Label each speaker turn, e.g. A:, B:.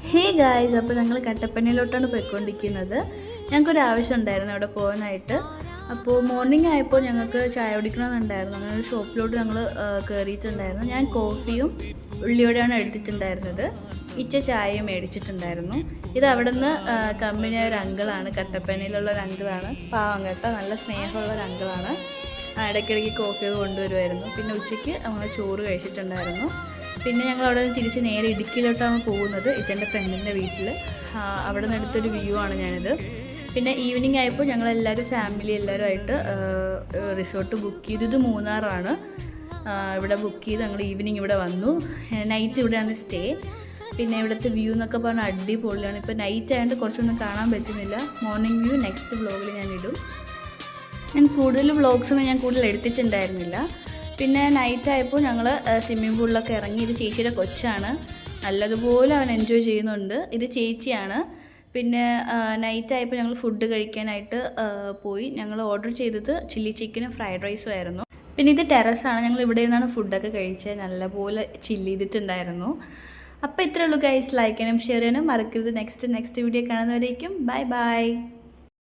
A: Hey guys, അപ്പോൾ ഞങ്ങൾ കട്ടപ്പനയിലോട്ടാണ് പോയിക്കൊണ്ടിരിക്കുന്നത്. ഞങ്ങൾക്കൊരു ആവശ്യം ഉണ്ടായിരുന്നു അവിടെ പോകാനായിട്ട്. അപ്പോൾ മോർണിംഗ് ആയപ്പോൾ ഞങ്ങൾക്ക് ചായ കുടിക്കണമെന്നുണ്ടായിരുന്നു. അങ്ങനെ ഒരു ഷോപ്പിലോട്ട് ഞങ്ങൾ കയറിയിട്ടുണ്ടായിരുന്നു. ഞാൻ കോഫിയും ഉള്ളിയോടെയാണ് എടുത്തിട്ടുണ്ടായിരുന്നത്. ഇച്ച ചായയും മേടിച്ചിട്ടുണ്ടായിരുന്നു. ഇത് അവിടെ നിന്ന് കമ്പനിയായ ഒരു അങ്കിളാണ്, കട്ടപ്പനയിലുള്ള ഒരു അങ്കിളാണ്. പാവം കേട്ടോ, നല്ല സ്നേഹമുള്ള ഒരു അങ്കിളാണ്. ഇടയ്ക്കിടയ്ക്ക് കോഫിയൊക്കെ കൊണ്ടുവരുമായിരുന്നു. പിന്നെ ഉച്ചയ്ക്ക് നമ്മൾ ചോറ് കഴിച്ചിട്ടുണ്ടായിരുന്നു. പിന്നെ ഞങ്ങൾ അവിടെ നിന്ന് തിരിച്ച് നേരെ ഇടുക്കിയിലോട്ടാണ് പോകുന്നത്, ഇച്ചൻ്റെ ഫ്രണ്ടിൻ്റെ വീട്ടിൽ. അവിടെ നിന്ന് എടുത്തൊരു വ്യൂ ആണ് ഞാനിത്. പിന്നെ ഈവനിങ് ആയപ്പോൾ ഞങ്ങളെല്ലാവരും ഫാമിലി എല്ലാവരുമായിട്ട് റിസോർട്ട് ബുക്ക് ചെയ്തു. ഇത് മൂന്നാറാണ്. ഇവിടെ ബുക്ക് ചെയ്ത് ഞങ്ങൾ ഈവനിങ് ഇവിടെ വന്നു. നൈറ്റ് ഇവിടെയാണ് സ്റ്റേ. പിന്നെ ഇവിടുത്തെ വ്യൂ എന്നൊക്കെ പറഞ്ഞാൽ അടിപൊളിയാണ്. ഇപ്പോൾ നൈറ്റ് ആയതുകൊണ്ട് കുറച്ചൊന്നും കാണാൻ പറ്റുന്നില്ല. മോർണിംഗ് വ്യൂ നെക്സ്റ്റ് വ്ലോഗിൽ ഞാൻ ഇടും. ഞാൻ കൂടുതൽ വ്ലോഗ്സൊന്നും ഞാൻ കൂടുതൽ എടുത്തിട്ടുണ്ടായിരുന്നില്ല. പിന്നെ നൈറ്റ് ആയപ്പോൾ ഞങ്ങൾ സ്വിമ്മിംഗ് പൂളിലൊക്കെ ഇറങ്ങി. ഇത് ചേച്ചിയുടെ കൊച്ചാണ്, നല്ലതുപോലെ അവൻ എൻജോയ് ചെയ്യുന്നുണ്ട്. ഇത് ചേച്ചിയാണ്. പിന്നെ നൈറ്റ് ആയപ്പോൾ ഞങ്ങൾ ഫുഡ് കഴിക്കാനായിട്ട് പോയി. ഞങ്ങൾ ഓർഡർ ചെയ്തത് ചില്ലി ചിക്കനും ഫ്രൈഡ് റൈസും ആയിരുന്നു. പിന്നെ ഇത് ടെറസാണ്. ഞങ്ങൾ ഇവിടെ നിന്നാണ് ഫുഡൊക്കെ കഴിച്ചത്. നല്ലപോലെ ചില്ല് ചെയ്തിട്ടുണ്ടായിരുന്നു. അപ്പോൾ ഇത്രയേ ഉള്ളൂ ഗൈസ്. ലൈക്ക് ചെയ്യാനും ഷെയർ ചെയ്യാനും മറക്കരുത്. നെക്സ്റ്റ് വീഡിയോ കാണുന്നവരേക്കും ബൈ ബൈ.